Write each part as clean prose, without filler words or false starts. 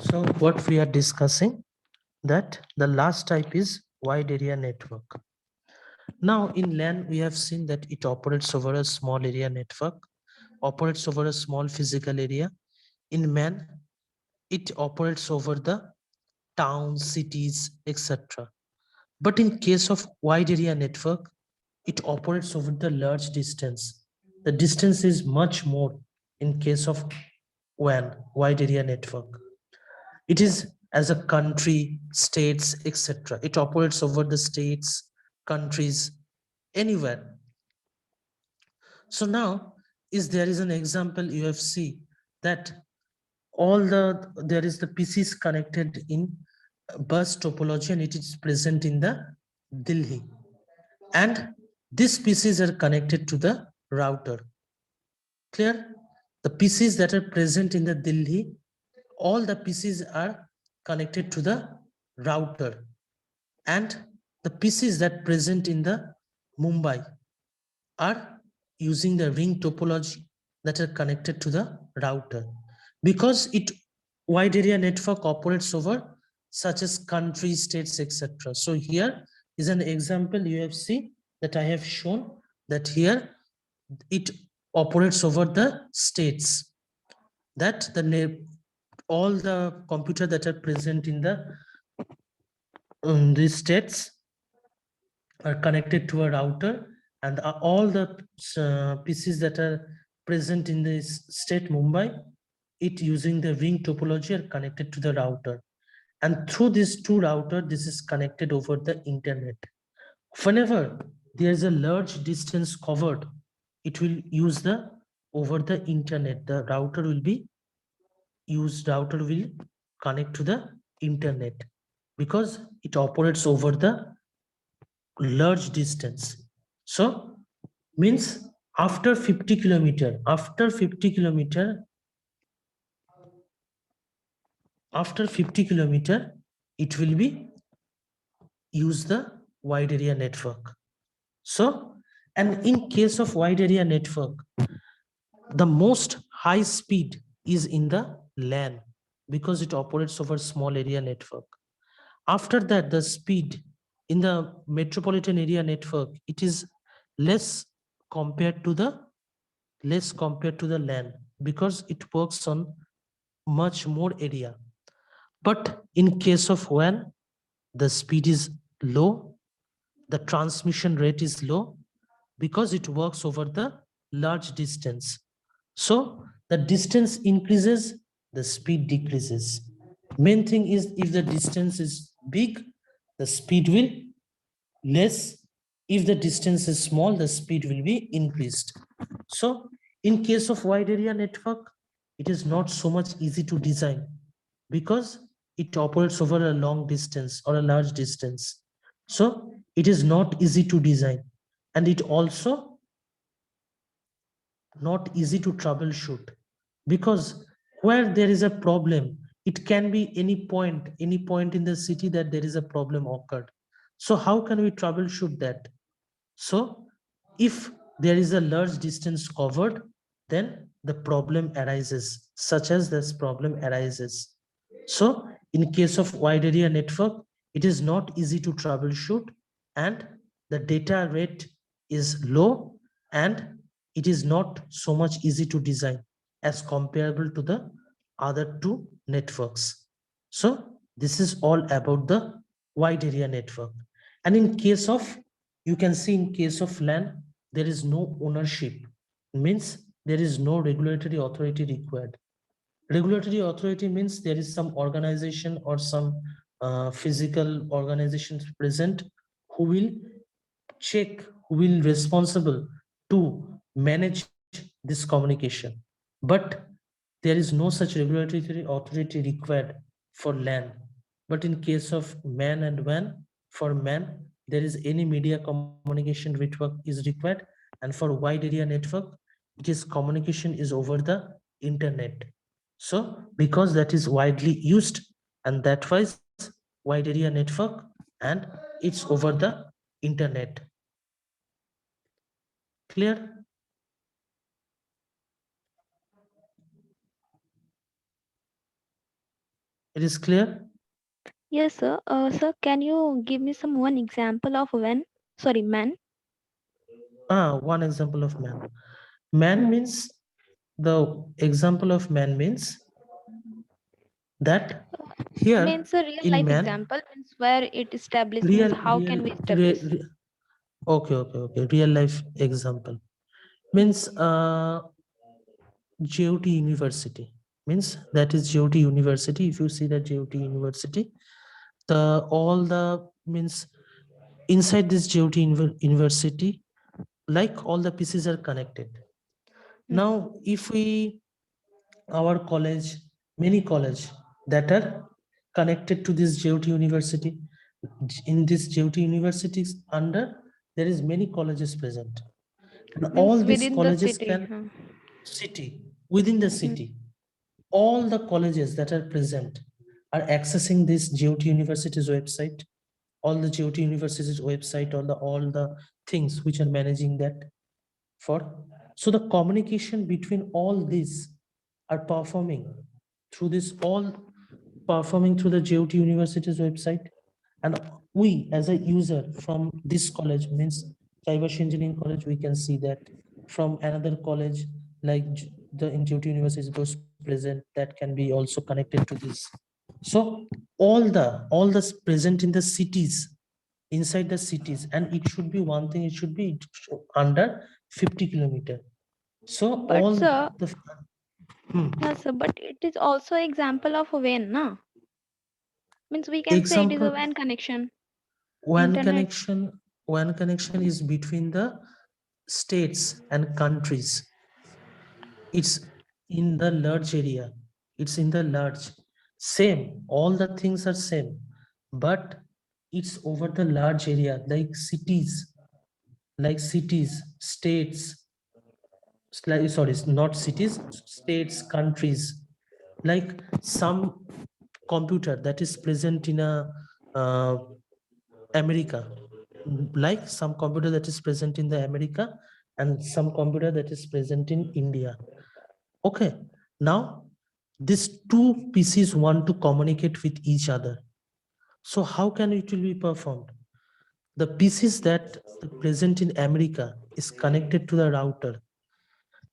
So what we are discussing, that the last type is wide area network. Now in LAN, we have seen that it operates over a small area network, operates over a small physical area. In MAN, it operates over the towns, cities, etc. But in case of wide area network, it operates over the large distance. The distance is much more in case of WAN, wide area network. It is as a country, states, etc. It operates over the states, countries, anywhere. So now there is an example you have seen that there is the PCs connected in bus topology, and it is present in the Delhi, and these PCs are connected to the router. Clear? The PCs that are present in the Delhi, all the PCs are connected to the router, and the PCs that present in the Mumbai are using the ring topology that are connected to the router, because it wide area network operates over such as countries, states, etc. So here is an example you have seen that I have shown, that here it operates over the states, that all the computer that are present in the these states are connected to a router, and all the PCs that are present in this state Mumbai, it using the ring topology are connected to the router, and through this two router this is connected over the internet. Whenever there is a large distance covered, it will use the over the internet. The router will connect to the internet, because it operates over the large distance. So means after 50 kilometer, after 50 kilometer, it will be use the wide area network. So, and in case of wide area network, the most high speed is in the LAN, because it operates over small area network. After that, the speed in the metropolitan area network, it is less compared to the LAN, because it works on much more area. But in case of WAN, the speed is low, the transmission rate is low, because it works over the large distance. So the distance increases, the speed decreases. Main thing is, if the distance is big, the speed will less. If the distance is small, the speed will be increased. So in case of wide area network, it is not so much easy to design, because it operates over a long distance or a large distance. So it is not easy to design, and it also not easy to troubleshoot, because where there is a problem, it can be any point in the city that there is a problem occurred. So how can we troubleshoot that? So if there is a large distance covered, then the problem arises, such as this problem arises. So in case of wide area network, it is not easy to troubleshoot, and the data rate is low, and it is not so much easy to design as comparable to the other two networks. So this is all about the wide area network. And in case of, you can see in case of LAN, there is no ownership. Means there is no regulatory authority required. Regulatory authority means there is some organization or some physical organizations present who will check, who will responsible to manage this communication. But there is no such regulatory authority required for LAN. But in case of MAN and WAN, for MAN, there is any media communication network is required, and for wide area network, it is communication is over the internet. So because that is widely used, and that wise wide area network, and it's over the internet. Clear? It is clear? Yes, sir. Sir, can you give me some one example of when? Sorry, man. One example of man. Man Hmm. means, the example of man means that here Means a real in life man, example means where it established means real, how real, can we establish? okay, okay, okay. Real life example means GOT University. Means that is GOT University. If you see the GOT University, the all the means inside this GOT University, like all the pieces are connected. Hmm. Now, if we our college, many college that are connected to this GOT University. In this GOT universities under, there is many colleges present, and all Means these within the colleges city. can city within the Hmm. city. All the colleges that are present are accessing this GOT University's website. All the GOT University's website, all the things which are managing that for. So the communication between all these are performing through the GOT University's website. And we as a user from this college, means cyber engineering college, we can see that from another college like the GOT University was present, that can be also connected to this. So all the present in the cities, inside the cities, and it should be one thing, it should be under 50 kilometer. So But all sir, the hmm, yes, sir, but it is also example of a WAN, na? Means we can say it is a example, WAN connection, one internet. connection, one connection is between the states and countries. It's in the large area, it's in the large, same, all the things are same, but it's over the large area, like cities, states, sorry, not cities, states, countries. Like some computer that is present in a uh, America, like some computer that is present in the America, and some computer that is present in India. Okay, now these two pieces want to communicate with each other. So how can it will be performed? The pieces that are present in America is connected to the router,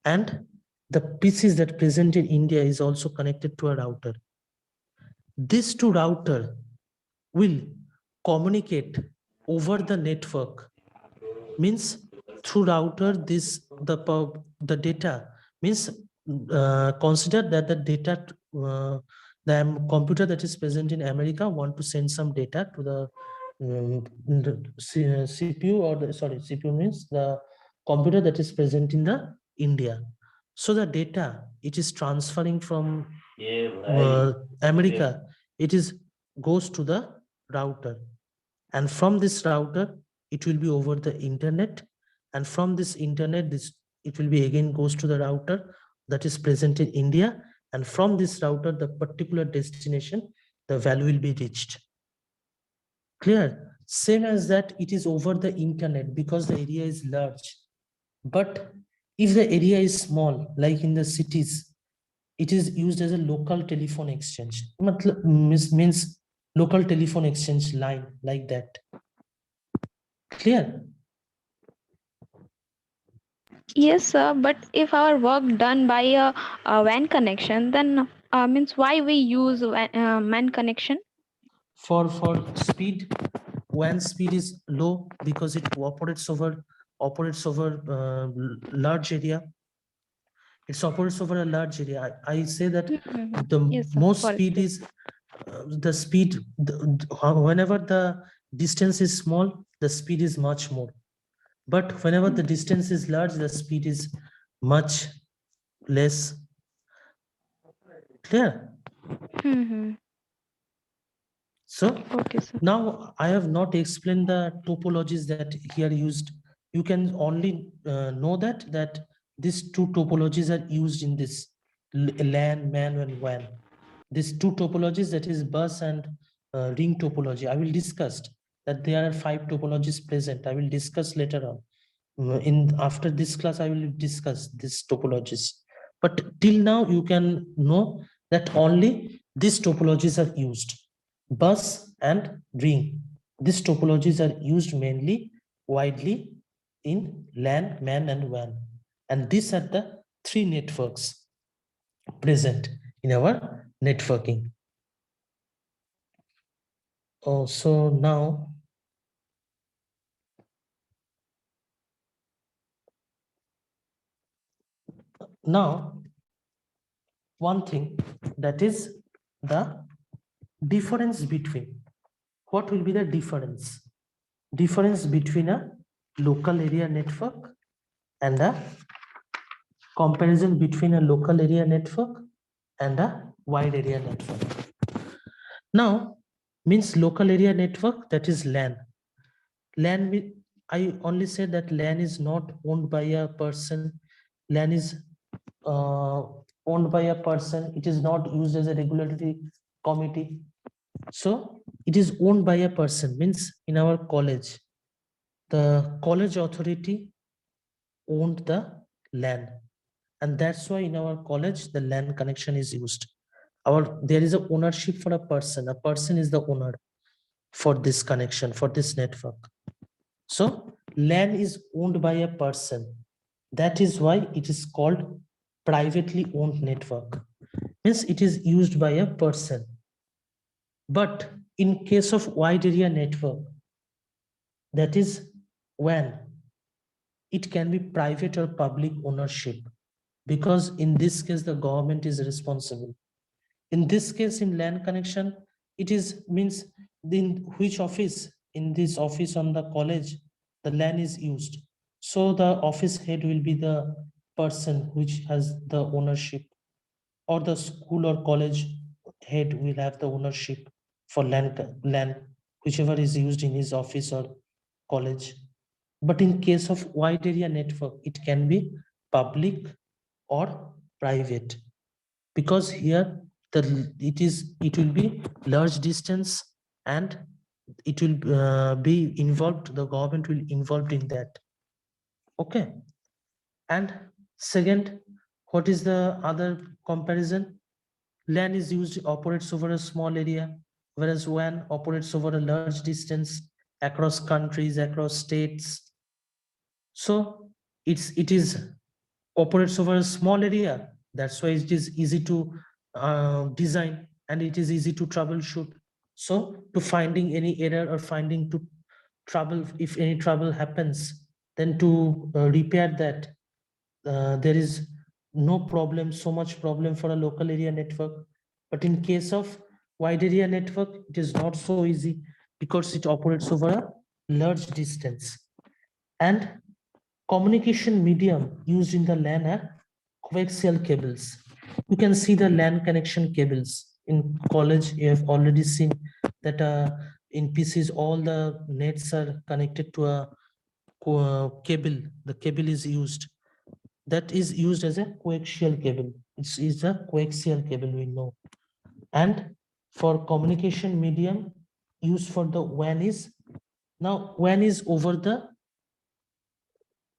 and the pieces that present in India is also connected to a router. These two router will communicate over the network. Means through router, the data means, consider that the data, the computer that is present in America want to send some data to the CPU, or the, sorry, CPU means the computer that is present in the India. So the data, it is transferring from America, it is goes to the router, and from this router it will be over the internet, and from this internet, this it will be again goes to the router that is present in India, and from this router, the particular destination, the value will be reached. Clear? Same as that, it is over the internet because the area is large. But if the area is small, like in the cities, it is used as a local telephone exchange. Means local telephone exchange line, like that. Clear? Yes, sir. But if our work done by a WAN connection, then means why we use WAN connection? For speed, WAN speed is low because it operates over large area. It operates over a large area. I say that Mhm. the Yes, sir. most Correct. speed is the speed, whenever the distance is small, the speed is much more, but whenever the distance is large, the speed is much less. Clear? Mm-hmm. So Okay, sir. now I have not explained the topologies that here used. You can only know that these two topologies are used in this LAN, MAN, and WAN. These two topologies, that is bus and ring topology. I will discuss that there are 5 topologies present. I will discuss later on. In after this class, I will discuss these topologies. But till now, you can know that only these topologies are used. Bus and ring. These topologies are used mainly widely in LAN, MAN, and WAN. And these are the three networks present in our networking. So now one thing, that is the difference between, what will be the difference between a local area network and a comparison between a local area network and a wide area network. Now, means local area network, that is LAN. LAN, I only say that LAN is not owned by a person. LAN is owned by a person. It is not used as a regulatory committee. So it is owned by a person, means in our college, the college authority owned the LAN. And that's why in our college, the LAN connection is used. There is a ownership for a person. A person is the owner for this connection, for this network. So LAN is owned by a person. That is why it is called privately owned network. Means it is used by a person. But in case of wide area network, that is WAN, it can be private or public ownership, because in this case the government is responsible. In this case, in LAN connection, it is means in which office, in this office on the college, the LAN is used. So the office head will be the person which has the ownership, or the school or college head will have the ownership for LAN, whichever is used in his office or college. But in case of wide area network, it can be public or private, because here it will be large distance, and it will be involved, the government will involved in that. Okay. And second, what is the other comparison? LAN is used, operates over a small area, whereas WAN operates over a large distance across countries, across states. So it is operates over a small area. That's why it is easy to design, and it is easy to troubleshoot. So to finding any error or finding to trouble, if any trouble happens, then to repair that, there is no problem, so much problem for a local area network. But in case of wide area network, it is not so easy, because it operates over a large distance. And communication medium used in the LAN are coaxial cables. You can see the LAN connection cables in college. You have already seen that in PCs, all the nets are connected to a cable. The cable is used. That is used as a coaxial cable. It's a coaxial cable, we know. And for communication medium used for the WAN is, now WAN is over the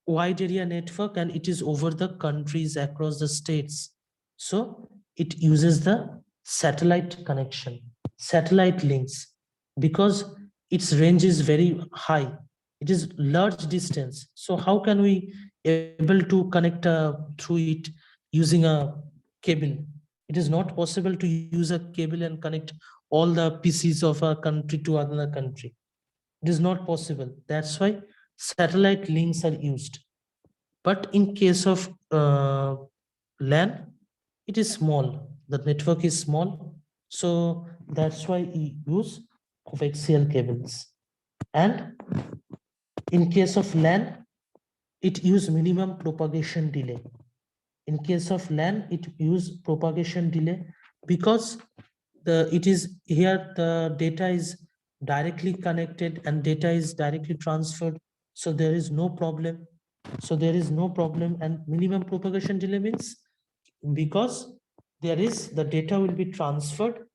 wide area network, and it is over the countries, across the states. So it uses the satellite connection, satellite links, because its range is very high. It is large distance. So how can we able to connect through it using a cable? It is not possible to use a cable and connect all the PCs of a country to another country. It is not possible. That's why satellite links are used. But in case of LAN, it is small. The network is small. So that's why we use coaxial cables. And in case of LAN, it use minimum propagation delay. In case of LAN, it use propagation delay, because it is here the data is directly connected and data is directly transferred. So there is no problem. And minimum propagation delay means, because the data will be transferred,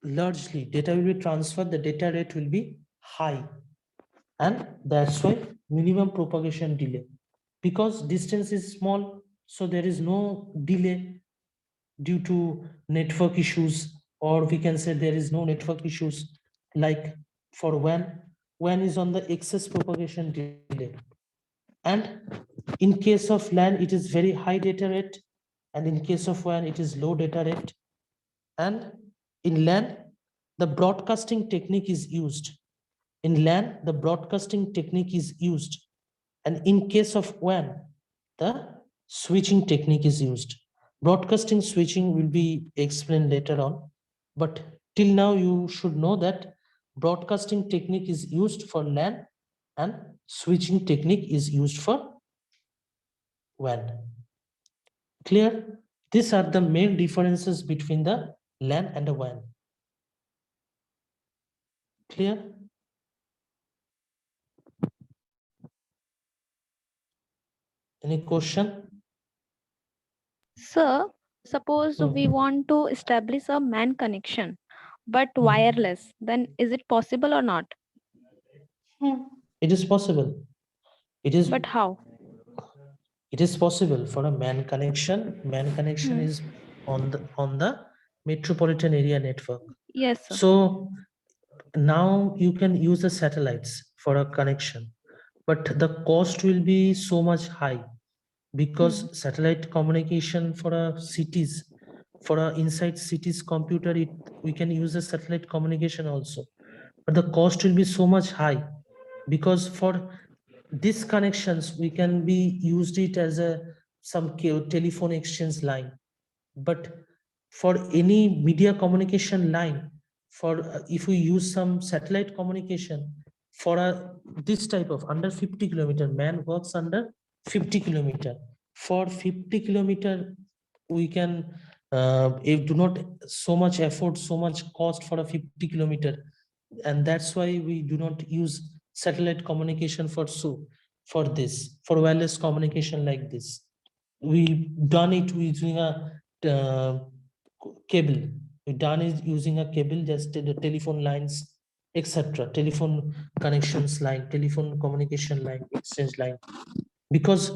largely, the data rate will be high. And that's why minimum propagation delay, because distance is small, so there is no delay due to network issues, or we can say there is no network issues like for WAN is on the excess propagation delay. And in case of LAN, it is very high data rate, and in case of WAN, it is low data rate. And in LAN, the broadcasting technique is used. In LAN, the broadcasting technique is used. And in case of WAN, the switching technique is used. Broadcasting switching will be explained later on. But till now, you should know that broadcasting technique is used for LAN and switching technique is used for WAN. Clear? These are the main differences between the LAN and the WAN. Clear? Any question? Sir, suppose we Hmm. want to establish a MAN connection, but Hmm. wireless, then is it possible or not? It is possible. It is But how? it is possible for a MAN connection. MAN connection Hmm. is on the metropolitan area network. Yes, sir. So now you can use the satellites for a connection, but the cost will be so much high because satellite communication for a cities, for a inside cities computer, we can use a satellite communication also, but the cost will be so much high because for these connections we can be used it as a some telephone exchange line. But for any media communication line, for if we use some satellite communication for a this type of under 50 kilometer, MAN works under 50 kilometer. For 50 kilometer we can if do not so much effort, so much cost for a 50 kilometer, and that's why we do not use satellite communication for for wireless communication like this. We done it using a cable. We done it using a cable, just the telephone lines, etc. Telephone connections line, telephone communication line, exchange line. Because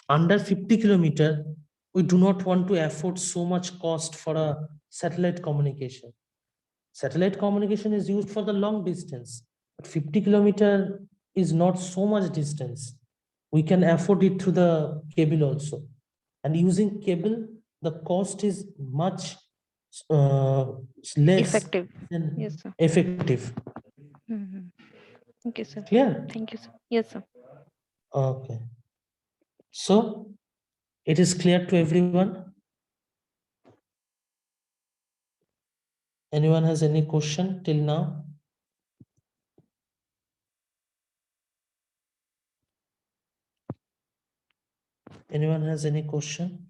under 50 kilometer, we do not want to afford so much cost for a satellite communication. Satellite communication is used for the long distance, but 50 kilometer is not so much distance. We can afford it through the cable also. And using cable, the cost is much uh, less Effective. than Yes, sir. effective. Hmm. Okay, sir. Clear? Thank you, sir. Yes, sir. Okay. So it is clear to everyone. Anyone has any question till now? Anyone has any question?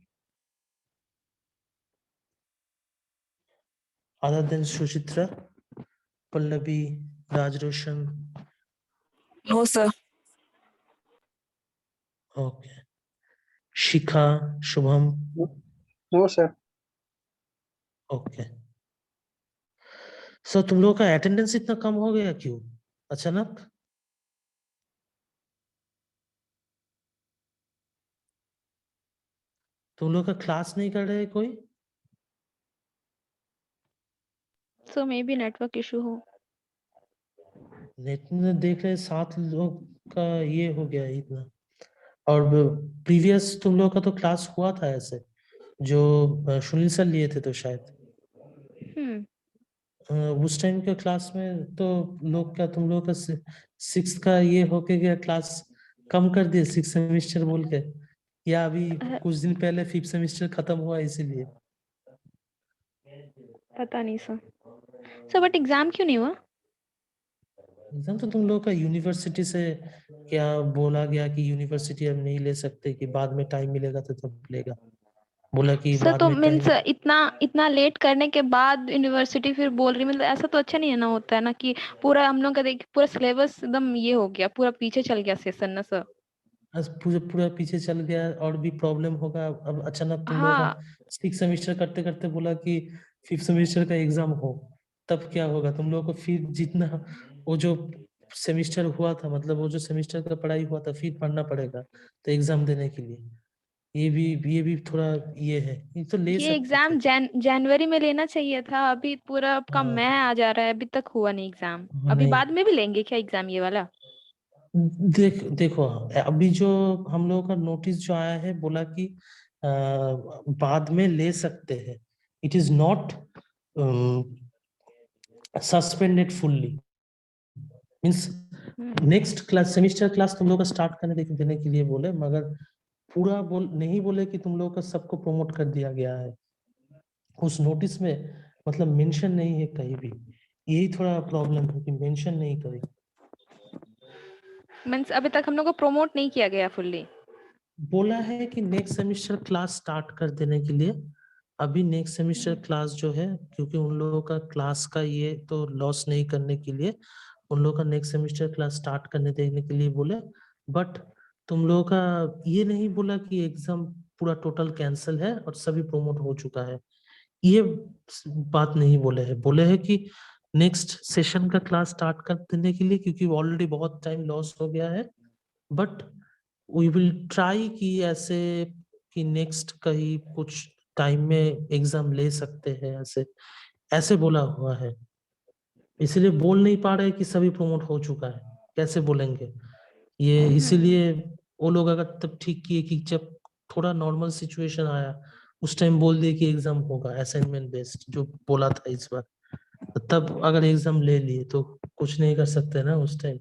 Other than Suchitra, Pallavi, Raj Roshan? No, sir. Okay. Shikha, Shubham? No, sir. Okay. So तुम लोगों का attendance इतना कम हो गया क्यों अचानक? तुम लोग का क्लास नहीं कर रहे कोई? So maybe network issue हो. नेट में देख रहे 7 लोग का ये हो गया इतना. और प्रीवियस तुम लोग का तो क्लास हुआ था ऐसे जो सुनील सर लिए थे तो शायद Hmm. उस टाइम के क्लास में तो लोग का तुम लोग का 6th का ये होके गया क्लास कम कर दिए 6th सेमेस्टर बोल के, या अभी कुछ दिन पहले 5th सेमेस्टर खत्म हुआ इसीलिए? पता नहीं सर. सर बट एग्जाम क्यों नहीं हुआ? एग्जाम तो तुम लोग का यूनिवर्सिटी से क्या बोला गया कि यूनिवर्सिटी अब नहीं ले सकते, कि बाद में टाइम मिलेगा तो तब लेगा, बोला कि सर बाद तो में मीन्स टाइम. इतना लेट करने के बाद यूनिवर्सिटी फिर बोल रही, मतलब ऐसा तो अच्छा नहीं है ना, होता है ना कि पूरा हम लोग का देख पूरा सिलेबस एकदम ये हो गया, पूरा पीछे चल गया सेशन ना सर. पूरा पूरा पीछे चल गया और भी प्रॉब्लम होगा. अब अचानक तुम लोग का हाँ 6 सेमेस्टर करते करते बोला कि 5th सेमेस्टर का एग्जाम हो, तब क्या होगा तुम लोग को? फिर जितना वो जो सेमेस्टर हुआ था, मतलब वो जो सेमेस्टर का पढ़ाई हुआ था फिर पढ़ना पड़ेगा तो एग्जाम देने के लिए. ये भी थोड़ा ये है, ये तो ले ये सकते एग्जाम थे। जनवरी में लेना चाहिए था, अभी पूरा आपका हाँ, मई आ जा रहा है, अभी तक हुआ नहीं एग्जाम। अभी नहीं बाद में भी लेंगे क्या एग्जाम ये वाला? देखो अभी जो हम लोगों का नोटिस जो आया है, बोला कि बाद में ले सकते हैं, it is not suspended fully, means next class semester class तुम लोग का स्टार्ट करने देने के लिए बोले, मगर पूरा नहीं बोले कि तुम लोग का सबको प्रमोट कर दिया गया है। उस नोटिस में मतलब मेंशन नहीं है कहीं भी, यही थोड़ा प्रॉब्लम है कि मेंशन नहीं करी। मीन्स अभी तक हम लोग को प्रमोट नहीं किया गया फुल्ली। बोला है कि नेक्स्ट सेमिस्टर क्लास स्टार्ट कर देने के लिए। अभी नेक्स्ट सेमिस्टर क्लास जो है, क्योंकि उन लोगों का क्लास का ये तो लॉस नहीं करने के लिए उन लोगों का नेक्स्ट सेमिस्टर क्लास स्टार्ट करने देने के लिए बोले, बट तुम लोगों का ये नहीं बोला कि एग्जाम पूरा टोटल कैंसिल है और सभी प्रमोट हो चुका है, ये बात नहीं बोले हैं। बोले हैं कि नेक्स्ट सेशन का क्लास स्टार्ट कर देने के लिए, क्योंकि ऑलरेडी बहुत टाइम लॉस हो गया है, बट वी विल ट्राई कि ऐसे कि नेक्स्ट कहीं कुछ टाइम में एग्जाम ले सकते हैं, ऐसे ऐसे बोला हुआ है। इसलिए बोल नहीं पा रहे कि सभी प्रमोट हो चुका है, कैसे बोलेंगे ये, इसीलिए वो लोग अगर तब ठीक किए कि जब थोड़ा नॉर्मल सिचुएशन आया उस टाइम बोल दिए कि एग्जाम होगा असाइनमेंट बेस्ड, जो बोला था इस बार, तो तब अगर एग्जाम ले लिए तो कुछ नहीं कर सकते ना उस टाइम।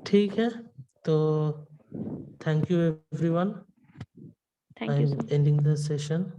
ठीक है, तो thank you everyone, thank I you am sir. Ending the session.